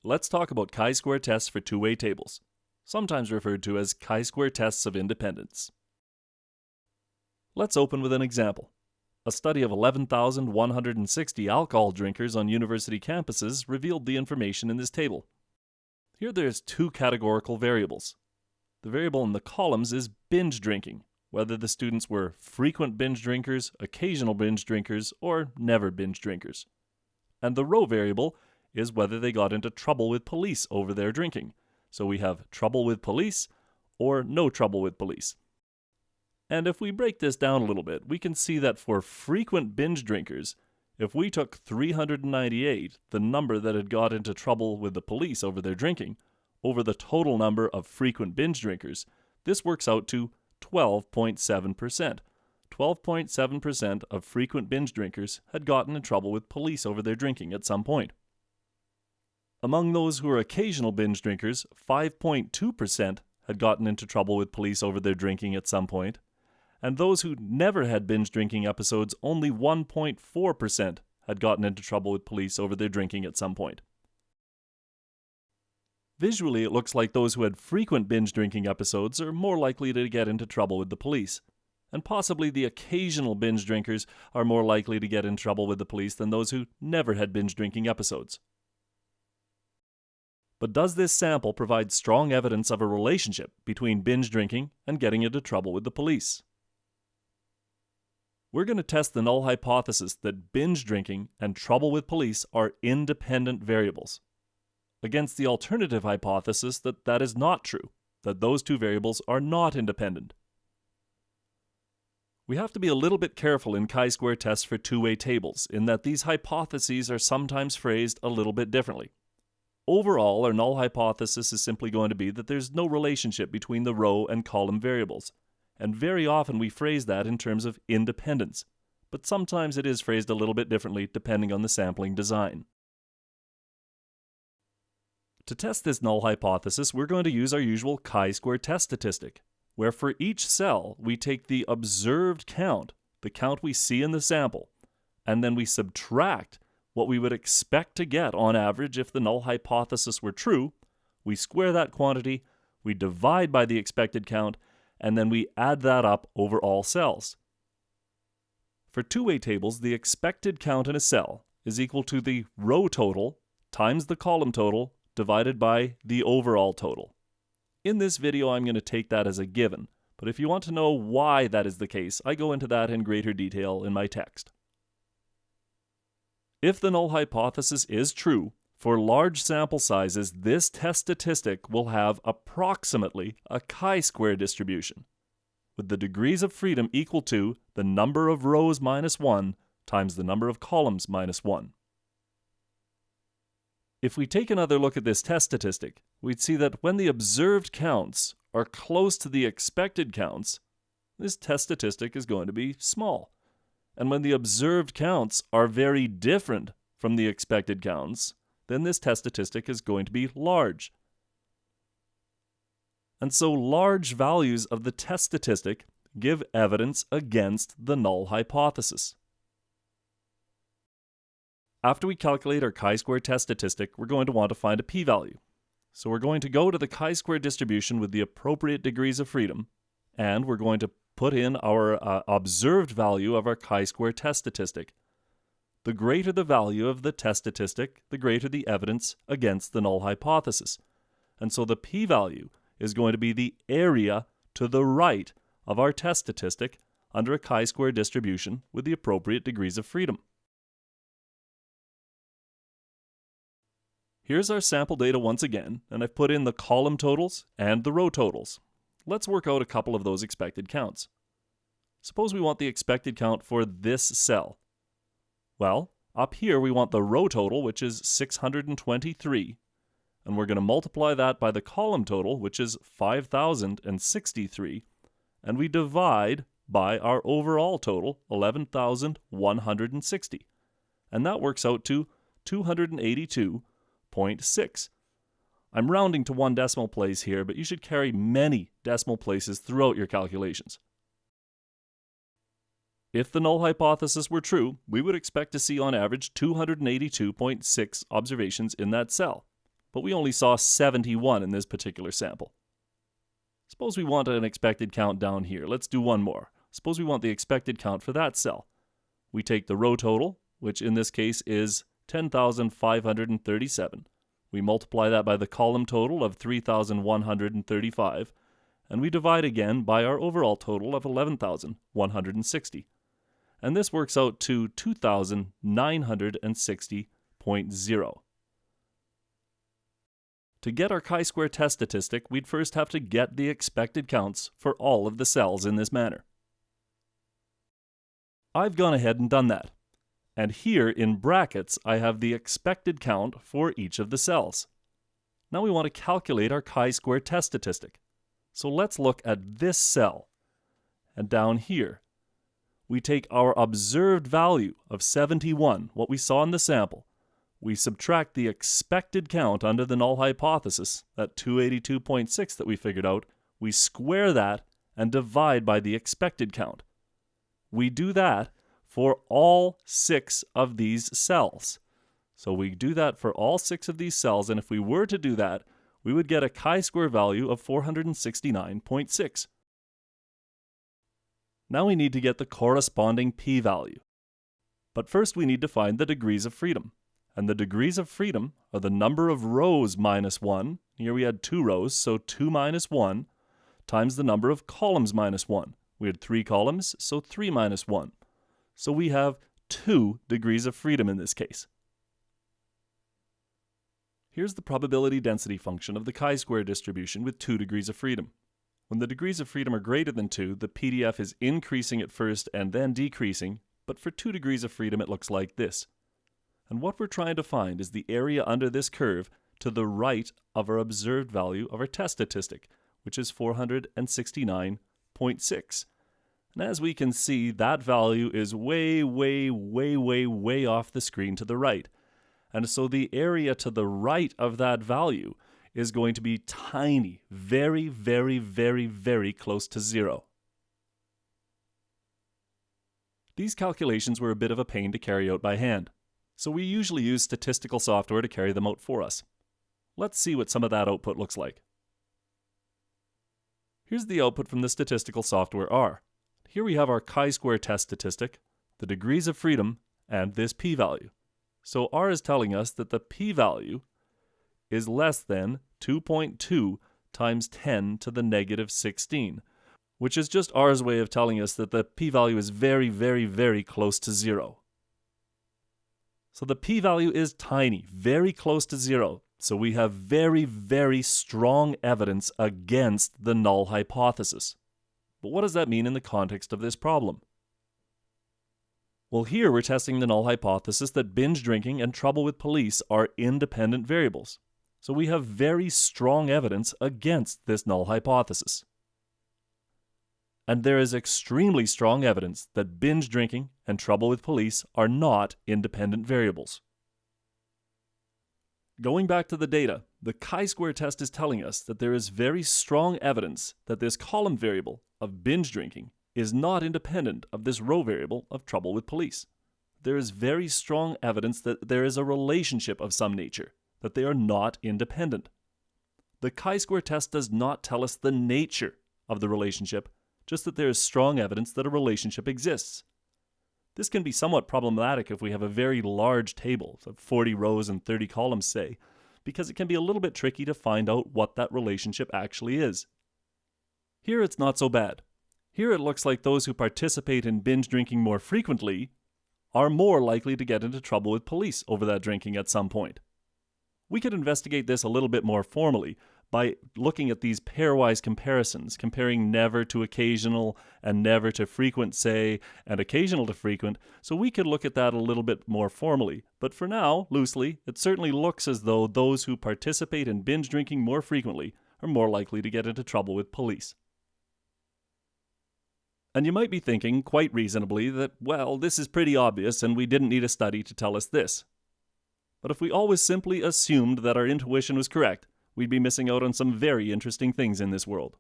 Let's talk about chi-square tests for two-way tables, sometimes referred to as chi-square tests of independence. Let's open with an example. A study of 11,160 alcohol drinkers on university campuses revealed the information in this table. Here there's two categorical variables. The variable in the columns is binge drinking, whether the students were frequent binge drinkers, occasional binge drinkers, or never binge drinkers. And the row variable is whether they got into trouble with police over their drinking. So we have trouble with police or no trouble with police. And if we break this down a little bit, we can see that for frequent binge drinkers, if we took 398, the number that had got into trouble with the police over their drinking, over the total number of frequent binge drinkers, this works out to 12.7%. 12.7% of frequent binge drinkers had gotten in trouble with police over their drinking at some point. Among those who are occasional binge drinkers, 5.2% had gotten into trouble with police over their drinking at some point, and those who never had binge drinking episodes, only 1.4% had gotten into trouble with police over their drinking at some point. Visually, it looks like those who had frequent binge drinking episodes are more likely to get into trouble with the police, and possibly the occasional binge drinkers are more likely to get in trouble with the police than those who never had binge drinking episodes. But does this sample provide strong evidence of a relationship between binge drinking and getting into trouble with the police? We're going to test the null hypothesis that binge drinking and trouble with police are independent variables, against the alternative hypothesis that that is not true, that those two variables are not independent. We have to be a little bit careful in chi-square tests for two-way tables, in that these hypotheses are sometimes phrased a little bit differently. Overall, our null hypothesis is simply going to be that there's no relationship between the row and column variables, and very often we phrase that in terms of independence, but sometimes it is phrased a little bit differently depending on the sampling design. To test this null hypothesis, we're going to use our usual chi-square test statistic, where for each cell we take the observed count, the count we see in the sample, and then we subtract what we would expect to get on average if the null hypothesis were true. We square that quantity, we divide by the expected count, and then we add that up over all cells. For two-way tables, the expected count in a cell is equal to the row total times the column total divided by the overall total. In this video, I'm going to take that as a given, but if you want to know why that is the case, I go into that in greater detail in my text. If the null hypothesis is true, for large sample sizes, this test statistic will have approximately a chi-square distribution, with the degrees of freedom equal to the number of rows minus 1 times the number of columns minus 1. If we take another look at this test statistic, we'd see that when the observed counts are close to the expected counts, this test statistic is going to be small. And when the observed counts are very different from the expected counts, then this test statistic is going to be large. And so large values of the test statistic give evidence against the null hypothesis. After we calculate our chi-square test statistic, we're going to want to find a p-value. So we're going to go to the chi-square distribution with the appropriate degrees of freedom, and we're going to put in our observed value of our chi-square test statistic. The greater the value of the test statistic, the greater the evidence against the null hypothesis. And so the p-value is going to be the area to the right of our test statistic under a chi-square distribution with the appropriate degrees of freedom. Here's our sample data once again, and I've put in the column totals and the row totals. Let's work out a couple of those expected counts. Suppose we want the expected count for this cell. Well, up here we want the row total, which is 623, and we're going to multiply that by the column total, which is 5,063, and we divide by our overall total, 11,160, and that works out to 282.6. I'm rounding to one decimal place here, but you should carry many decimal places throughout your calculations. If the null hypothesis were true, we would expect to see on average 282.6 observations in that cell. but we only saw 71 in this particular sample. Suppose we want an expected count down here. Let's do one more. Suppose we want the expected count for that cell. We take the row total, which in this case is 10,537. We multiply that by the column total of 3,135, and we divide again by our overall total of 11,160. And this works out to 2,960.0. To get our chi-square test statistic, we'd first have to get the expected counts for all of the cells in this manner. I've gone ahead and done that. And here in brackets, I have the expected count for each of the cells. Now we want to calculate our chi-square test statistic. So let's look at this cell. And down here, we take our observed value of 71, what we saw in the sample. We subtract the expected count under the null hypothesis, that 282.6 that we figured out. We square that and divide by the expected count. We do that for all 6 of these cells. So we do that for all 6 of these cells, and if we were to do that, we would get a chi-square value of 469.6. Now we need to get the corresponding p-value. But first we need to find the degrees of freedom. And the degrees of freedom are the number of rows minus 1. Here we had 2 rows, so 2 minus 1, times the number of columns minus 1. We had 3 columns, so 3 minus 1. So we have 2 degrees of freedom in this case. Here's the probability density function of the chi-square distribution with 2 degrees of freedom. When the degrees of freedom are greater than 2, the PDF is increasing at first and then decreasing, but for 2 degrees of freedom it looks like this. And what we're trying to find is the area under this curve to the right of our observed value of our test statistic, which is 469.6. And as we can see, that value is way off the screen to the right. And so the area to the right of that value is going to be tiny, very close to 0. These calculations were a bit of a pain to carry out by hand, so we usually use statistical software to carry them out for us. Let's see what some of that output looks like. Here's the output from the statistical software R. Here we have our chi-square test statistic, the degrees of freedom, and this p-value. So R is telling us that the p-value is less than 2.2 times 10 to the negative 16, which is just R's way of telling us that the p-value is very close to 0. So the p-value is tiny, very close to 0. So we have very strong evidence against the null hypothesis. But what does that mean in the context of this problem? Well, here we're testing the null hypothesis that binge drinking and trouble with police are independent variables. So we have very strong evidence against this null hypothesis. And there is extremely strong evidence that binge drinking and trouble with police are not independent variables. Going back to the data, the chi-square test is telling us that there is very strong evidence that this column variable of binge drinking is not independent of this row variable of trouble with police. There is very strong evidence that there is a relationship of some nature, that they are not independent. The chi-square test does not tell us the nature of the relationship, just that there is strong evidence that a relationship exists. This can be somewhat problematic if we have a very large table, of 40 rows and 30 columns say, because it can be a little bit tricky to find out what that relationship actually is. Here it's not so bad. Here it looks like those who participate in binge drinking more frequently are more likely to get into trouble with police over that drinking at some point. We could investigate this a little bit more formally by looking at these pairwise comparisons, comparing never to occasional and never to frequent, say, and occasional to frequent, so we could look at that a little bit more formally. But for now, loosely, it certainly looks as though those who participate in binge drinking more frequently are more likely to get into trouble with police. And you might be thinking, quite reasonably, that, well, this is pretty obvious and we didn't need a study to tell us this. But if we always simply assumed that our intuition was correct, we'd be missing out on some very interesting things in this world.